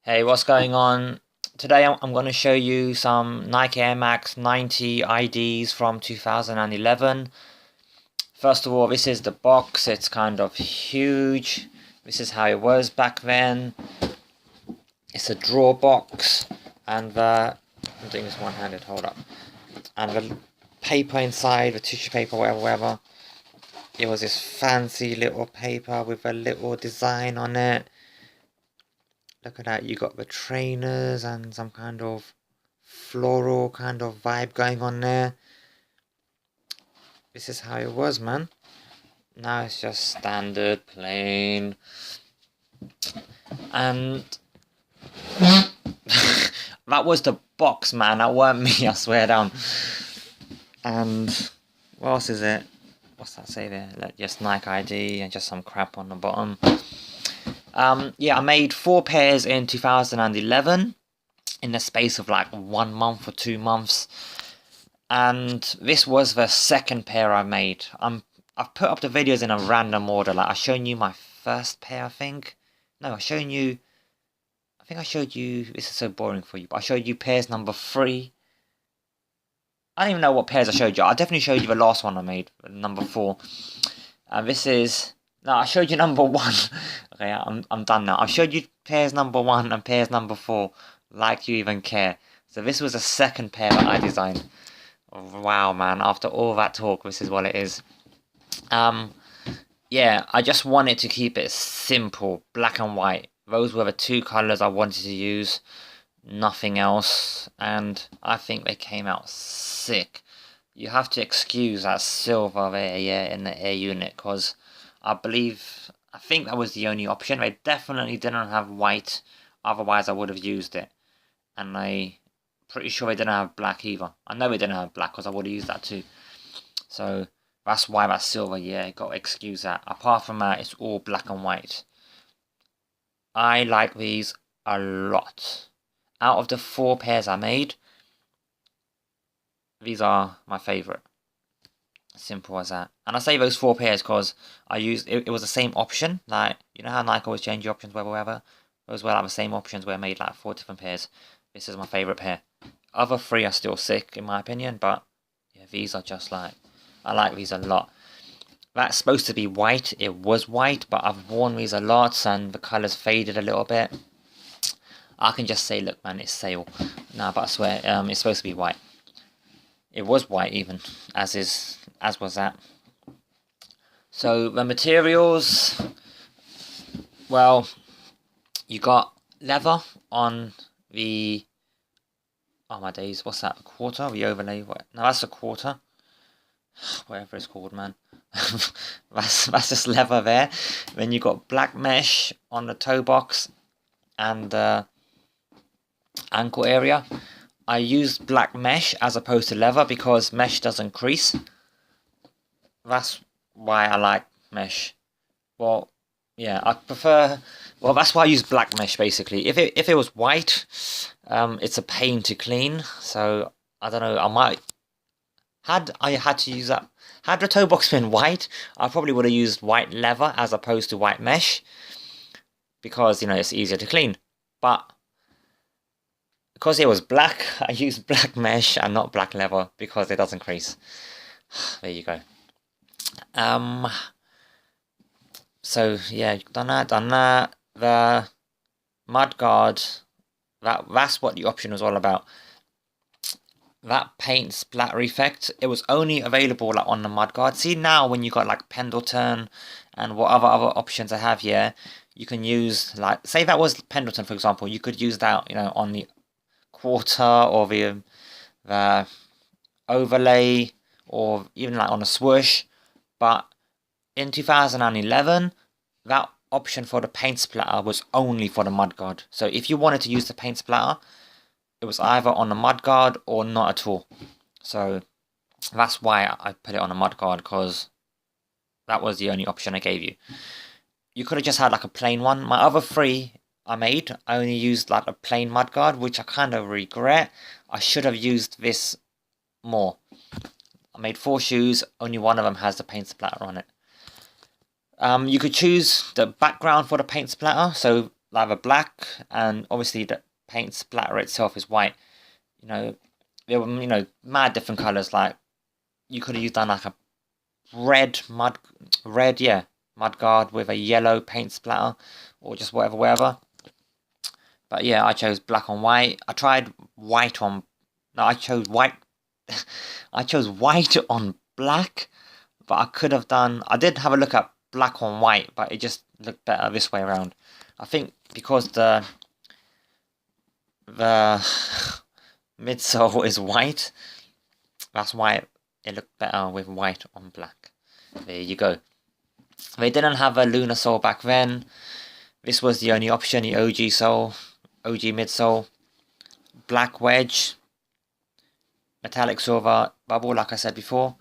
Hey, what's going on? Today I'm going to show you some Nike Air Max 90 IDs from 2011. First of all, this is the box. It's kind of huge. This is how it was back then. It's a drawer box, and I'm doing this one-handed, hold up. And the paper inside, the tissue paper, whatever. It was this fancy little paper with a little design on it. Look at that, you got the trainers and some kind of floral kind of vibe going on there. This is how it was, man. Now it's just standard, plain. And that was the box, man. That weren't me, I swear down. And what else is it? What's that say there? Like just Nike ID and just some crap on the bottom. Yeah, I made 4 pairs in 2011 in the space of like 1 month or 2 months, and this was the second pair I made. I've put up the videos in a random order. Like I've shown you my first pair, I think. No, I think I showed you. This is so boring for you, but I showed you pairs number 3. I don't even know what pairs I showed you. I definitely showed you the last one I made, number 4. And this is. No, I showed you number 1. Okay, I'm done now. I showed you pairs number 1 and pairs number 4. Like you even care. So this was the second pair that I designed. Wow, man. After all that talk, this is what it is. Yeah, I just wanted to keep it simple, black and white. Those were the 2 colours I wanted to use. Nothing else. And I think they came out sick. You have to excuse that silver there, yeah, in the air unit, because I think that was the only option. They definitely didn't have white, otherwise I would have used it. And I'm pretty sure they didn't have black either. I know they didn't have black because I would have used that too. So that's why that silver, yeah, got to excuse that. Apart from that, it's all black and white. I like these a lot. Out of the 4 pairs I made, these are my favourite. Simple as that. And I say those 4 pairs because I used it was the same option. Like, you know how Nike always change the options wherever? Those were like the same options where I made like 4 different pairs. This is my favourite pair. Other 3 are still sick in my opinion, but yeah, these are just like, I like these a lot. That's supposed to be white. It was white, but I've worn these a lot and the colours faded a little bit. I can just say, look man, it's sale. Nah, but I swear, it's supposed to be white. It was white even, as was that. So the materials, well, you got leather on the, oh my days, what's that, a quarter? The overlay, what? No, that's a quarter. Whatever it's called, man. that's just leather there. Then you got black mesh on the toe box and ankle area. I used black mesh as opposed to leather because mesh doesn't crease. That's why I like mesh. Well, yeah, I prefer. Well, that's why I use black mesh basically. If it was white, it's a pain to clean. So I don't know. Had I had to use that. Had the toe box been white, I probably would have used white leather as opposed to white mesh because it's easier to clean. But because it was black, I used black mesh and not black leather because it doesn't crease. There you go. So yeah, done that. The Mudguard, that's what the option was all about. That paint splatter effect, it was only available like on the Mudguard. See now when you got like Pendleton and what other options I have here, you can use like, say that was Pendleton for example, you could use that on the quarter or the overlay or even like on a swoosh. But in 2011 that option for the paint splatter was only for the Mudguard. So if you wanted to use the paint splatter, it was either on the Mudguard or not at all. So that's why I put it on the Mudguard, because that was the only option I gave you. You could have just had like a plain one. My other 3 I only used like a plain Mudguard, which I kind of regret. I should have used this more. I made 4 shoes, only one of them has the paint splatter on it. You could choose the background for the paint splatter. So either black, and obviously the paint splatter itself is white. You know, there were, you know, mad different colours. Like, you could have done like a Mudguard with a yellow paint splatter, or just whatever. But yeah, I chose black on white. I tried white on. No, I chose white. I chose white on black, but I could have done. I did have a look at black on white, but it just looked better this way around. I think because the midsole is white, that's why it looked better with white on black. There you go. They didn't have a lunar sole back then. This was the only option, the OG sole, OG midsole. Black wedge, metallic silver bubble, like I said before.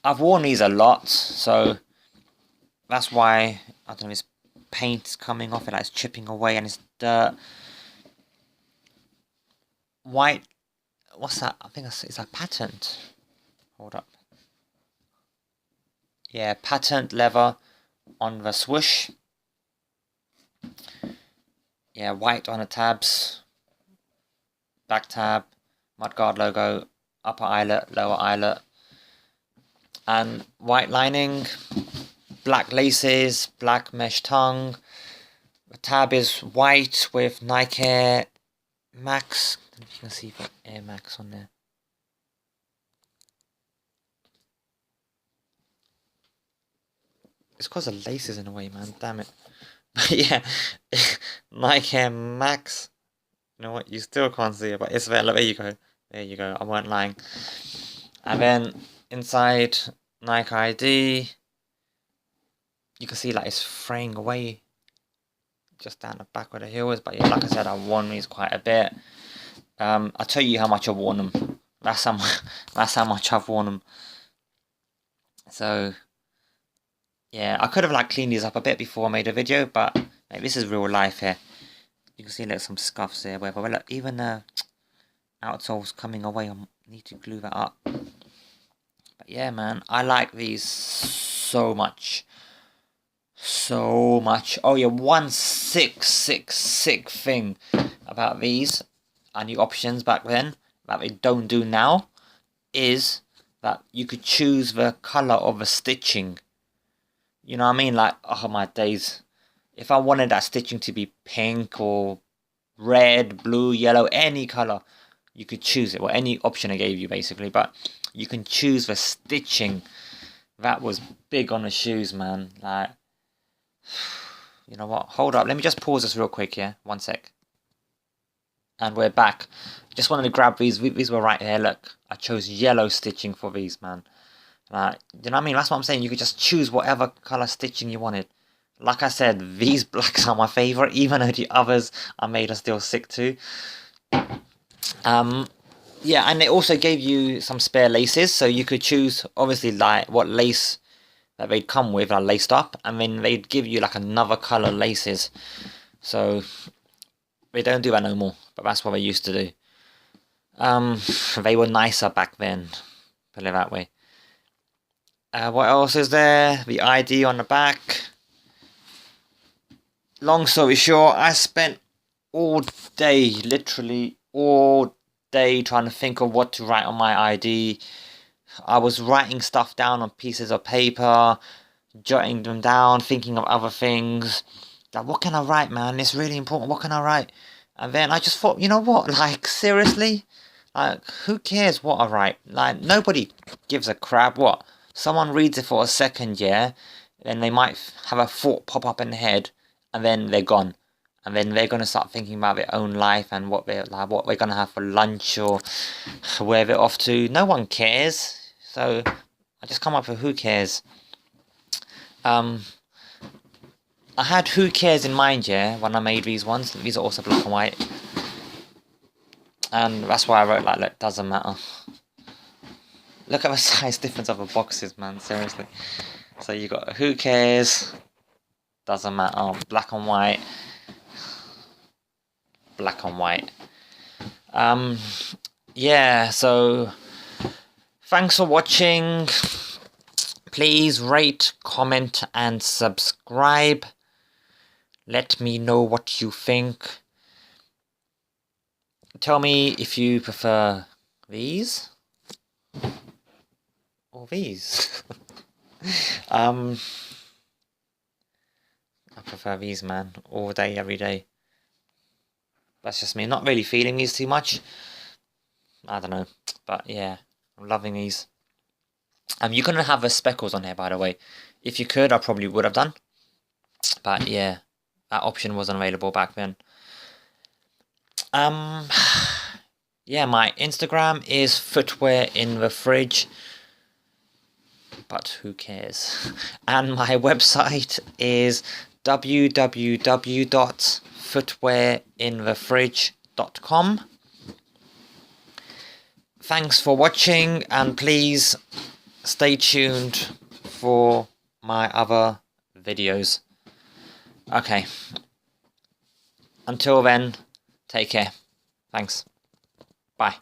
I've worn these a lot, so that's why, I don't know, this paint's coming off it, like it's chipping away and it's dirt. White, what's that? I think it's a patent. Hold up. Yeah, patent leather on the swoosh. Yeah, white on the tabs. Back tab, Mudguard logo, upper eyelet, lower eyelet. And white lining, black laces, black mesh tongue. The tab is white with Nike Air Max. I don't know if you can see the Air Max on there. It's because the laces in a way, man. Damn it. But yeah, Nike Air Max. You know what? You still can't see it, but it's there. There you go. There you go. I weren't lying. And then inside Nike ID, you can see like it's fraying away just down the back where the heel is. But yeah, like I said, I've worn these quite a bit. I'll tell you how much I've worn them. That's how much I've worn them. So yeah, I could have like cleaned these up a bit before I made a video, but like, this is real life here. You can see like some scuffs there, whatever. Well, look, even the outsole's coming away. I need to glue that up. But yeah, man, I like these so much. So much. Oh yeah, one sick thing about these and the options back then that they don't do now is that you could choose the colour of the stitching. You know what I mean? Like, oh my days. If I wanted that stitching to be pink or red, blue, yellow, any colour, you could choose it. Well, any option I gave you, basically. But you can choose the stitching. That was big on the shoes, man. Like, you know what? Hold up. Let me just pause this real quick here. 1 sec. And we're back. Just wanted to grab these. These were right here. Look, I chose yellow stitching for these, man. You know what I mean? That's what I'm saying. You could just choose whatever colour stitching you wanted. Like I said, these blacks are my favourite, even though the others I made are still sick too. Yeah, and they also gave you some spare laces, so you could choose, obviously, like what lace that they'd come with, like laced up, and then they'd give you like another colour laces. So they don't do that no more, but that's what they used to do. They were nicer back then, put it that way. What else is there? The ID on the back. Long story short, I spent all day, literally all day, trying to think of what to write on my ID. I was writing stuff down on pieces of paper, jotting them down, thinking of other things. Like, what can I write, man? It's really important. What can I write? And then I just thought, you know what? Like, seriously? Like, who cares what I write? Like, nobody gives a crap. What? Someone reads it for a second, yeah? Then they might have a thought pop up in their head, and then they're gone. And then they're gonna start thinking about their own life and what they're like, what they're gonna have for lunch or where they're off to. No one cares. So I just come up with who cares. I had who cares in mind, yeah, when I made these ones. These are also black and white. And that's why I wrote like, look, doesn't matter. Look at the size difference of the boxes, man, seriously. So you got who cares, doesn't matter, black and white. Black and white. Yeah, so thanks for watching. Please rate, comment and subscribe. Let me know what you think. Tell me if you prefer these or these. I prefer these, man, all day, every day. That's just me. Not really feeling these too much. I don't know, but yeah, I'm loving these. You couldn't have the speckles on here, by the way. If you could, I probably would have done. But yeah, that option wasn't available back then. Yeah, my Instagram is Footwear in the Fridge. But who cares? And my website is www.footwearinthefridge.com. Thanks for watching, and please stay tuned for my other videos. Okay. Until then, take care. Thanks. Bye.